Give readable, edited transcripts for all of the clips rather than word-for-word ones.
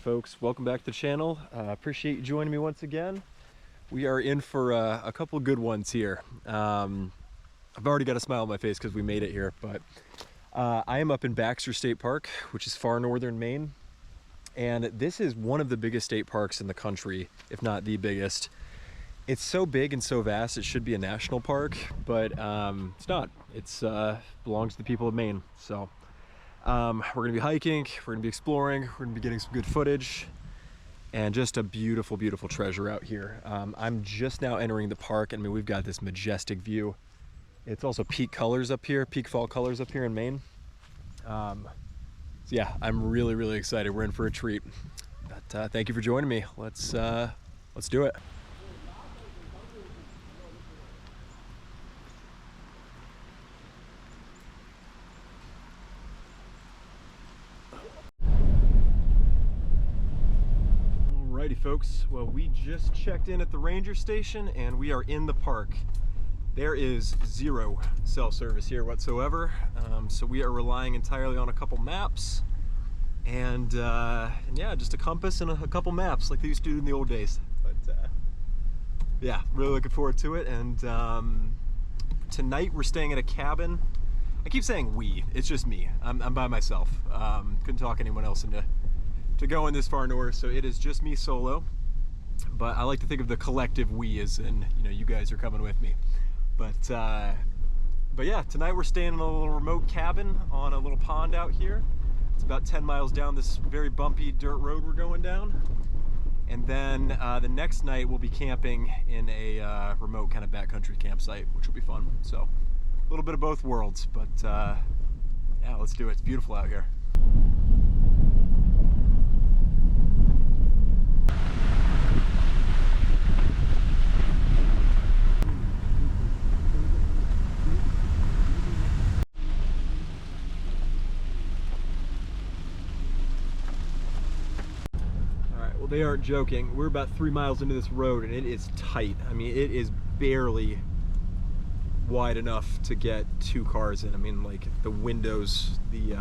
folks, welcome back to the channel. Appreciate you joining me once again. We are in for a couple good ones here. I've already got a smile on my face because we made it here, but I am up in Baxter State Park, which is far northern Maine. And this is one of the biggest state parks in the country, if not the biggest. It's so big and so vast, it should be a national park, but it's not. It's belongs to the people of Maine. So we're gonna be hiking, we're gonna be exploring, we're gonna be getting some good footage, and just a beautiful, beautiful treasure out here. I'm just now entering the park, and I mean, we've got this majestic view. It's also peak colors up here, peak fall colors up here in Maine. So yeah, I'm really, really excited. We're in for a treat. But thank you for joining me. Let's do it. Alrighty folks, well, we just checked in at the ranger station and we are in the park. There is zero cell service here whatsoever, so we are relying entirely on a couple maps and yeah, just a compass and a couple maps like they used to do in the old days. But yeah, really looking forward to it. And tonight we're staying at a cabin. I keep saying we, it's just me. I'm by myself. Couldn't talk anyone else into going this far north, so it is just me solo. But I like to think of the collective we as in, you know, you guys are coming with me. But yeah, tonight we're staying in a little remote cabin on a little pond out here. It's about 10 miles down this very bumpy dirt road we're going down. And then the next night we'll be camping in a remote kind of backcountry campsite, which will be fun. So a little bit of both worlds, but yeah, let's do it. It's beautiful out here. They aren't joking. We're about 3 miles into this road and it is tight. I mean, it is barely wide enough to get 2 cars in. I mean, like the windows, the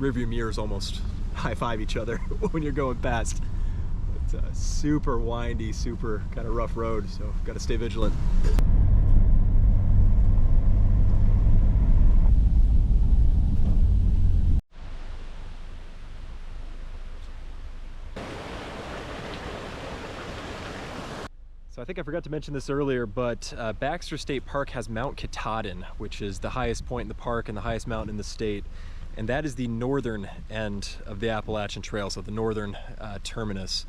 rearview mirrors almost high-five each other when you're going past. It's a super windy, super kind of rough road, so got to stay vigilant. I think I forgot to mention this earlier, but Baxter State Park has Mount Katahdin, which is the highest point in the park and the highest mountain in the state. And that is the northern end of the Appalachian Trail, so the northern terminus.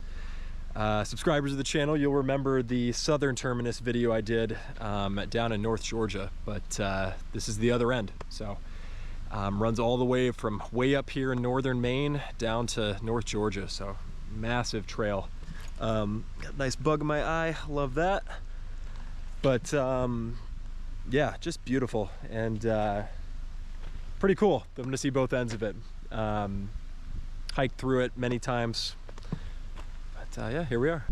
Subscribers of the channel, you'll remember the southern terminus video I did down in North Georgia, but this is the other end. So runs all the way from way up here in northern Maine down to North Georgia, so massive trail. Got a nice bug in my eye, love that. But yeah, just beautiful and pretty cool. I'm gonna see both ends of it. Hiked through it many times, but yeah, here we are.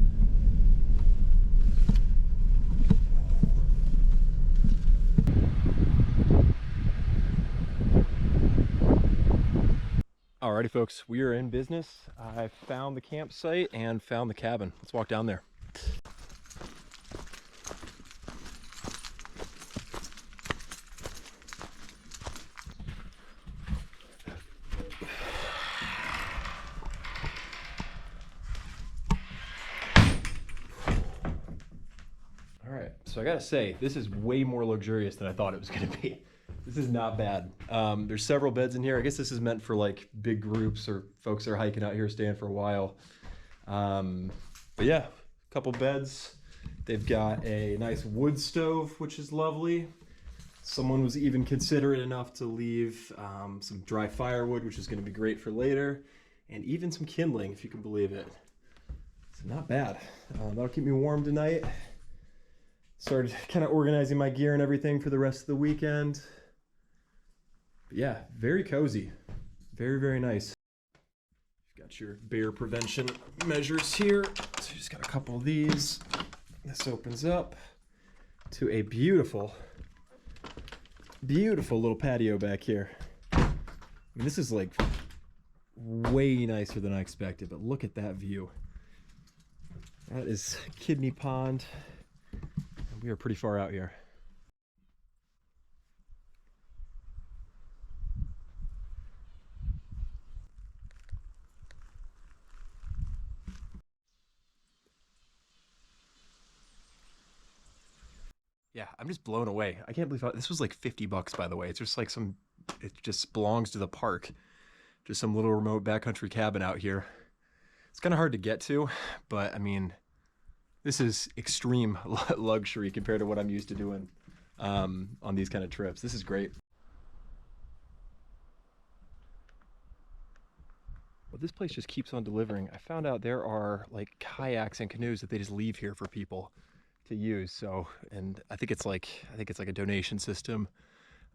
Alrighty folks, we are in business. I found the campsite and found the cabin. Let's walk down there. Alright, so I gotta say, this is way more luxurious than I thought it was gonna be. This is not bad. There's several beds in here. I guess this is meant for like big groups or folks that are hiking out here, staying for a while. But yeah, a couple beds. They've got a nice wood stove, which is lovely. Someone was even considerate enough to leave some dry firewood, which is going to be great for later, and even some kindling, if you can believe it. So not bad. That'll keep me warm tonight. Started kind of organizing my gear and everything for the rest of the weekend. But yeah, very cozy. Very, very nice. You've got your bear prevention measures here. So you just got a couple of these. This opens up to a beautiful, beautiful little patio back here. I mean, this is like way nicer than I expected, but look at that view. That is Kidney Pond, and we are pretty far out here. Yeah, I'm just blown away. I can't believe this was like $50, by the way. It's just like it just belongs to the park. Just some little remote backcountry cabin out here. It's kind of hard to get to, but I mean, this is extreme luxury compared to what I'm used to doing on these kind of trips. This is great. Well, this place just keeps on delivering. I found out there are like kayaks and canoes that they just leave here for people to use. So, and I think it's like a donation system.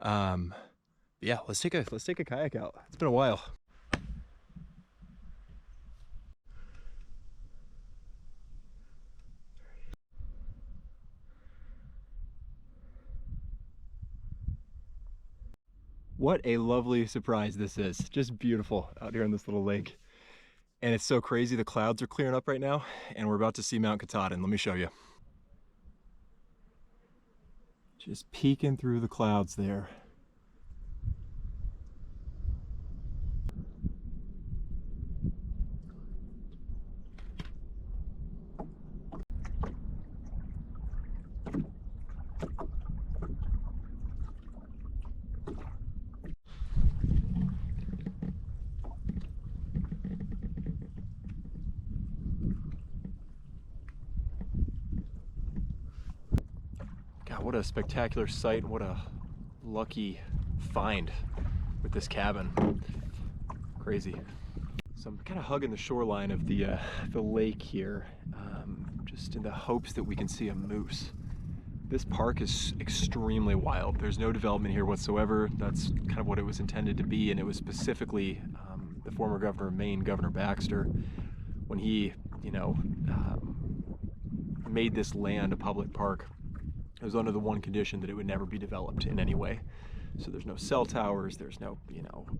Yeah, let's take a kayak out. It's been a while. What a lovely surprise this is. Just beautiful out here on this little lake. And it's so crazy, the clouds are clearing up right now, and we're about to see Mount Katahdin. Let me show you. Just peeking through the clouds there. God, what a spectacular sight, and what a lucky find with this cabin. Crazy. So I'm kind of hugging the shoreline of the lake here, just in the hopes that we can see a moose. This park is extremely wild. There's no development here whatsoever. That's kind of what it was intended to be, and it was specifically the former governor of Maine, Governor Baxter, when he, made this land a public park. It was under the one condition that it would never be developed in any way. So there's no cell towers, there's no,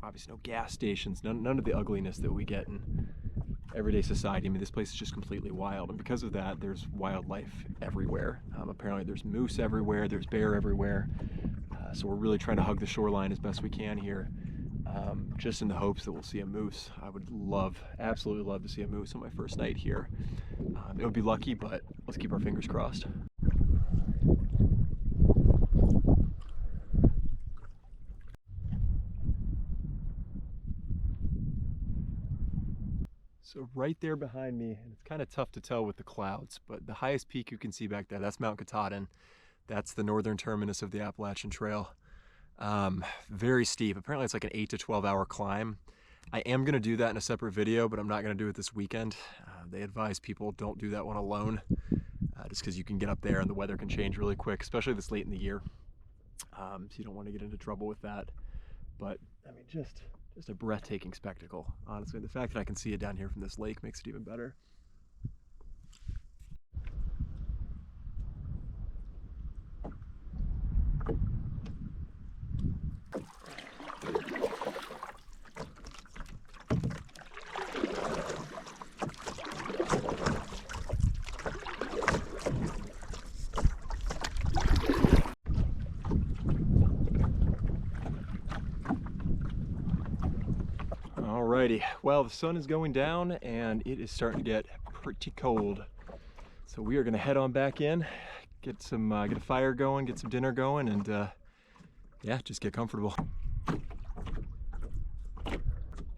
obviously no gas stations, none of the ugliness that we get in everyday society. I mean, this place is just completely wild, and because of that, there's wildlife everywhere. Apparently there's moose everywhere, there's bear everywhere. So we're really trying to hug the shoreline as best we can here, just in the hopes that we'll see a moose. I would absolutely love to see a moose on my first night here. It would be lucky, but let's keep our fingers crossed. So right there behind me, and it's kind of tough to tell with the clouds, but the highest peak you can see back there, that's Mount Katahdin. That's the northern terminus of the Appalachian Trail. Very steep. Apparently it's like an 8 to 12 hour climb. I am going to do that in a separate video, but I'm not going to do it this weekend. They advise people don't do that one alone, just because you can get up there and the weather can change really quick, especially this late in the year. So you don't want to get into trouble with that. But I mean, just a breathtaking spectacle, honestly. The fact that I can see it down here from this lake makes it even better. Alrighty, well, the sun is going down and it is starting to get pretty cold. So we are gonna head on back in, get a fire going, get some dinner going, and yeah, just get comfortable.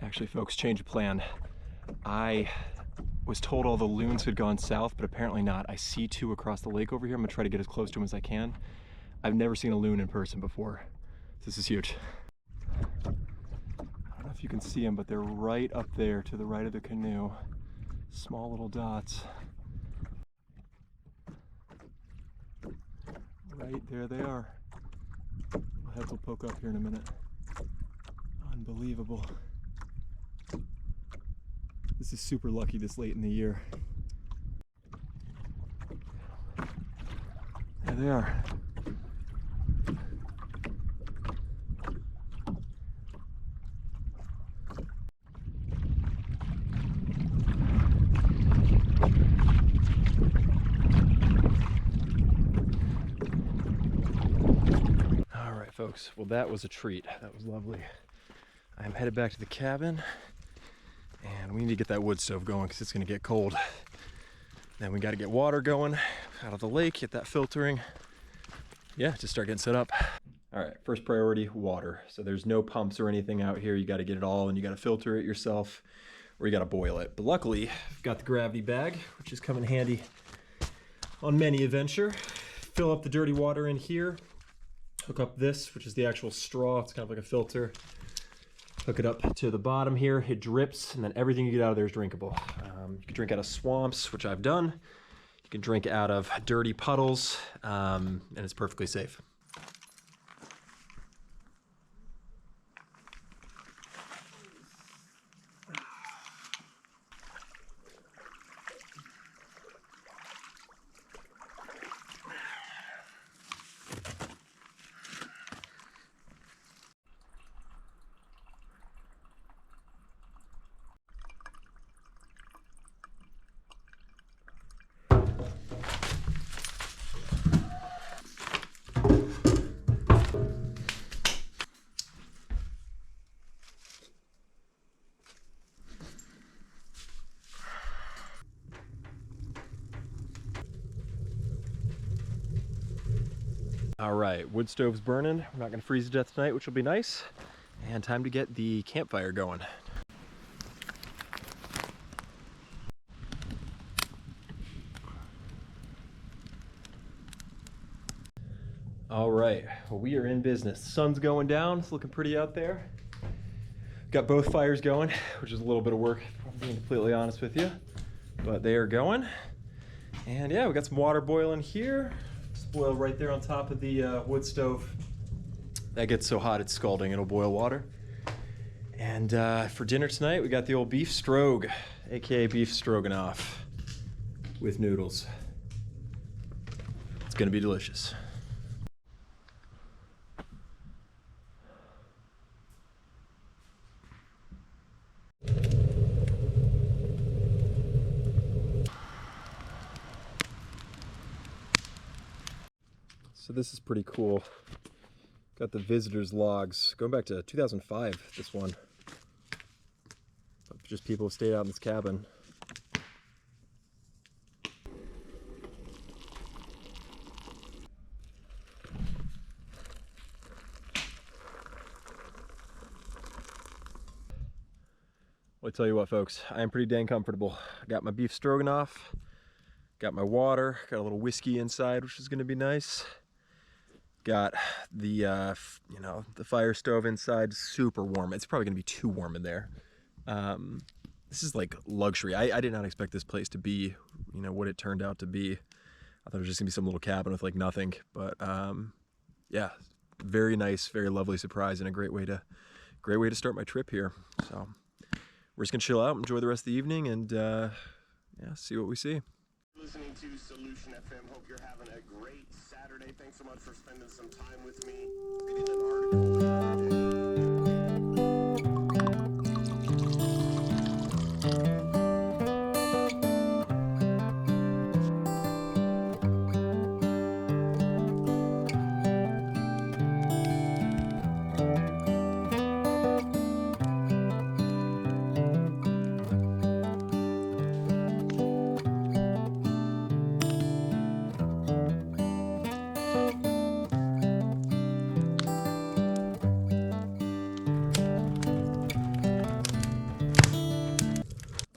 Actually, folks, change of plan. I was told all the loons had gone south, but apparently not. I see two across the lake over here. I'm gonna try to get as close to them as I can. I've never seen a loon in person before. This is huge. I don't know if you can see them, but they're right up there to the right of the canoe. Small little dots. Right there they are. My heads will poke up here in a minute. Unbelievable. This is super lucky this late in the year. There they are. folks. Well, that was a treat. That was lovely. I'm headed back to the cabin, and we need to get that wood stove going because it's going to get cold. Then we got to get water going out of the lake, get that filtering. Yeah, just start getting set up. All right, first priority, water. So there's no pumps or anything out here. You got to get it all, and you got to filter it yourself, or you got to boil it. But luckily, I've got the gravity bag, which is come in handy on many a venture. Fill up the dirty water in here. Hook up this, which is the actual straw. It's kind of like a filter. Hook it up to the bottom here. It drips, and then everything you get out of there is drinkable. You can drink out of swamps, which I've done. You can drink out of dirty puddles, and it's perfectly safe. All right, wood stove's burning. We're not gonna freeze to death tonight, which will be nice. And time to get the campfire going. All right, well, we are in business. Sun's going down, it's looking pretty out there. Got both fires going, which is a little bit of work, if I'm being completely honest with you. But they are going. And yeah, we got some water boiling here. Boil right there on top of the wood stove. That gets so hot it's scalding, it'll boil water. And for dinner tonight, we got the old beef strogue, aka beef stroganoff with noodles. It's gonna be delicious. So this is pretty cool. Got the visitors logs going back to 2005, this one. Just people who stayed out in this cabin. Well, I tell you what, folks, I am pretty dang comfortable. I got my beef stroganoff, got my water, got a little whiskey inside, which is gonna be nice. Got the, the fire stove inside, super warm. It's probably gonna be too warm in there. This is like luxury. I did not expect this place to be, what it turned out to be. I thought it was just gonna be some little cabin with like nothing, but yeah, very nice, very lovely surprise, and a great way to start my trip here. So we're just gonna chill out, enjoy the rest of the evening, and yeah, see what we see. Listening to Solution FM. Hope you're having a great Saturday. Thanks so much for spending some time with me. Reading an article the other day.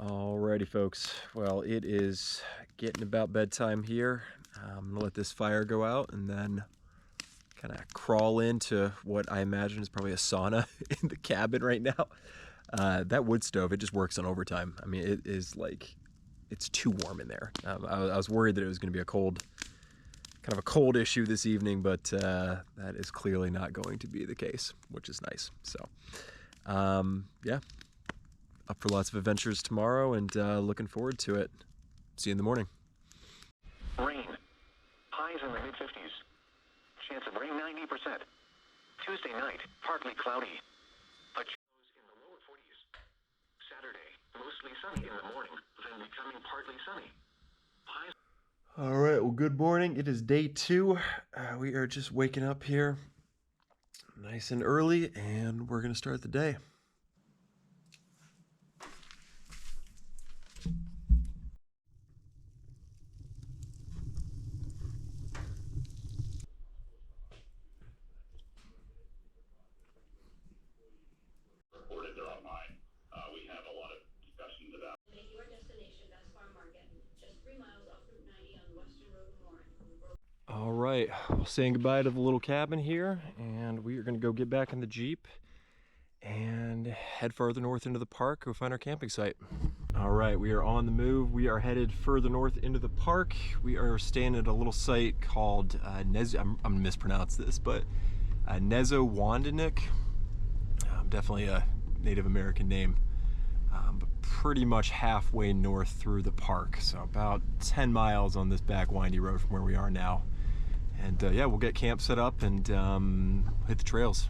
Alrighty, folks. Well, it is getting about bedtime here. I'm gonna let this fire go out and then kind of crawl into what I imagine is probably a sauna in the cabin right now. That wood stove, it just works on overtime. I mean, it is like, it's too warm in there. I was worried that it was gonna be a cold issue this evening, but that is clearly not going to be the case, which is nice. So, yeah. Up for lots of adventures tomorrow, and looking forward to it. See you in the morning. Rain. Highs in the mid-50s. Chance of rain 90%. Tuesday night, partly cloudy. A chance in the lower 40s. Saturday, mostly sunny in the morning, then becoming partly sunny. Highs. All right, well, good morning. It is day 2. We are just waking up here. Nice and early, and we're gonna start the day. Reported they're online. We have a lot of discussions about Your destination, that's Farm Market, just 3 miles off Route 90 on Western Road in Warren. All right, well, saying goodbye to the little cabin here, and we are gonna go get back in the Jeep and head further north into the park, go find our camping site. All right, we are on the move. We are headed further north into the park. We are staying at a little site called I'm gonna mispronounce this, but Nezowandenik. Definitely a Native American name, but pretty much halfway north through the park. So about 10 miles on this back windy road from where we are now. And yeah, we'll get camp set up and hit the trails.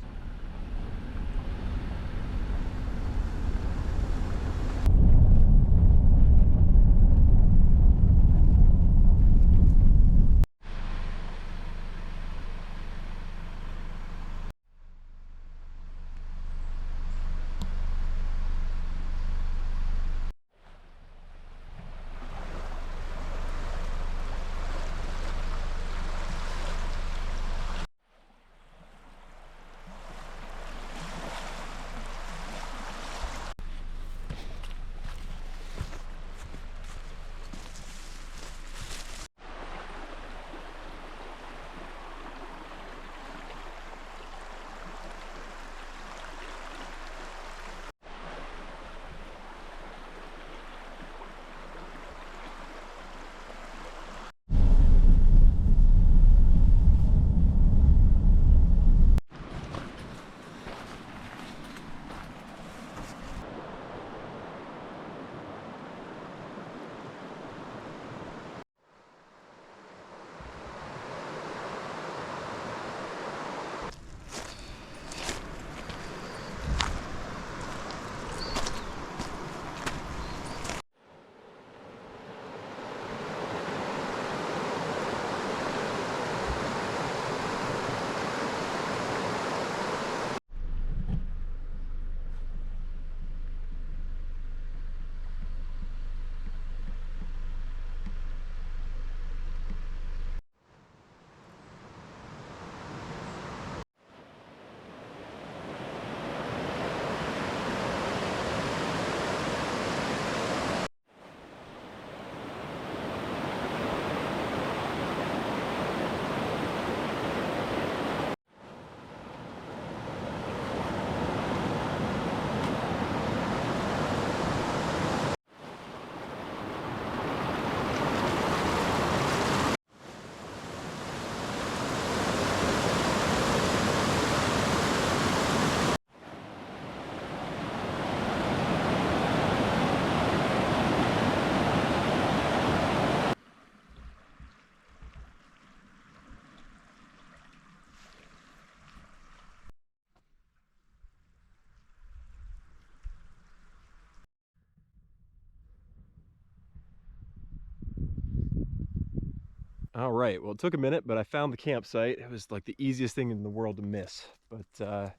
All right, well, it took a minute, but I found the campsite. It was like the easiest thing in the world to miss. But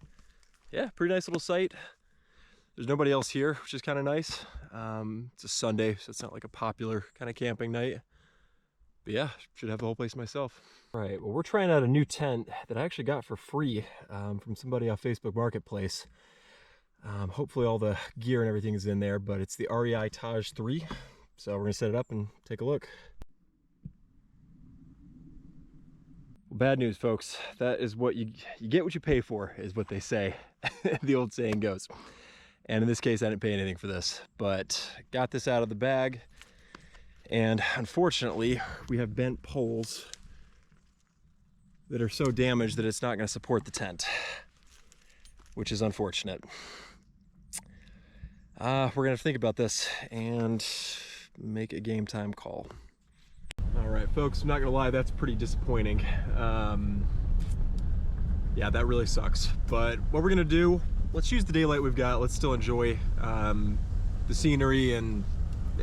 yeah, pretty nice little site. There's nobody else here, which is kind of nice. It's a Sunday, so it's not like a popular kind of camping night. But yeah, should have the whole place myself. All right, well, we're trying out a new tent that I actually got for free from somebody off Facebook Marketplace. Hopefully all the gear and everything is in there, but it's the REI Taj 3. So we're gonna set it up and take a look. Well, bad news, folks. That is what you get what you pay for, is what they say. The old saying goes. And in this case, I didn't pay anything for this, but got this out of the bag. And unfortunately, we have bent poles that are so damaged that it's not going to support the tent, which is unfortunate. We're going to think about this and make a game time call. All right, folks, I'm not gonna lie, that's pretty disappointing. Yeah, that really sucks. But what we're gonna do, let's use the daylight we've got. Let's still enjoy the scenery, and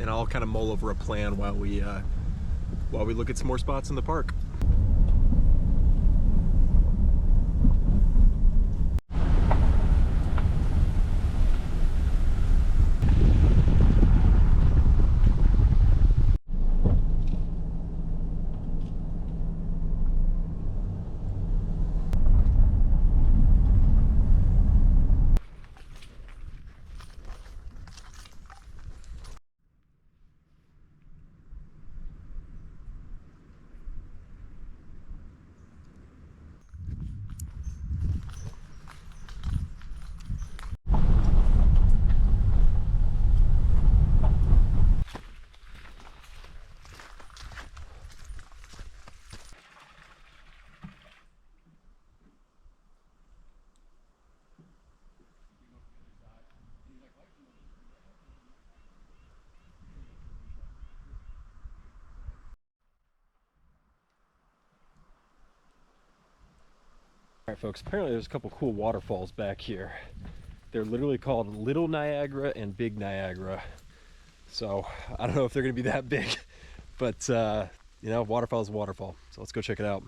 I'll kind of mull over a plan while we look at some more spots in the park. Alright folks, apparently there's a couple cool waterfalls back here. They're literally called Little Niagara and Big Niagara. So I don't know if they're gonna be that big, but you know, waterfall is a waterfall. So let's go check it out.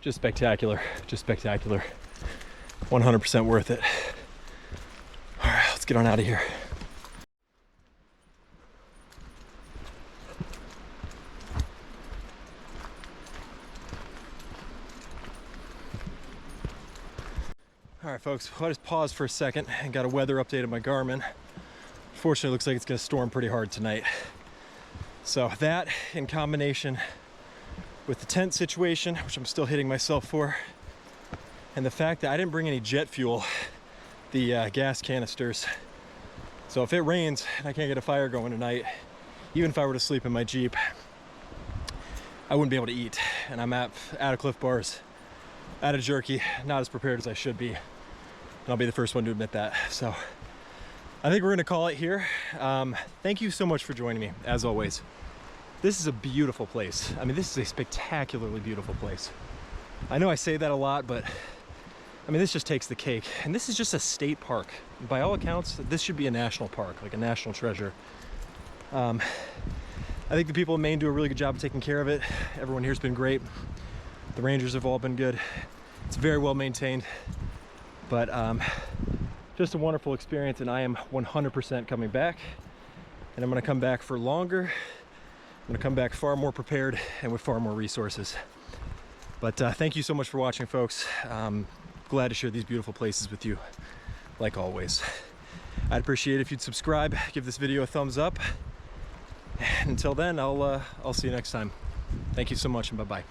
Just spectacular, just spectacular. 100% worth it. All right, let's get on out of here. All right, folks, I just paused for a second and got a weather update on my Garmin. Fortunately, it looks like it's gonna storm pretty hard tonight. So that in combination with the tent situation, which I'm still hitting myself for, and the fact that I didn't bring any jet fuel, the gas canisters. So if it rains and I can't get a fire going tonight, even if I were to sleep in my Jeep, I wouldn't be able to eat. And I'm out of Cliff Bars, out of jerky, not as prepared as I should be. And I'll be the first one to admit that. So I think we're gonna call it here. Thank you so much for joining me, as always. This is a beautiful place. I mean, this is a spectacularly beautiful place. I know I say that a lot, but I mean, this just takes the cake. And this is just a state park. By all accounts, this should be a national park, like a national treasure. I think the people in Maine do a really good job of taking care of it. Everyone here's been great. The rangers have all been good. It's very well maintained, but just a wonderful experience, and I am 100% coming back. And I'm gonna come back for longer. I'm gonna come back far more prepared and with far more resources. But thank you so much for watching, folks. Glad to share these beautiful places with you. like always. I'd appreciate it if you'd subscribe, give this video a thumbs up. And until then, I'll see you next time. Thank you so much, and bye-bye.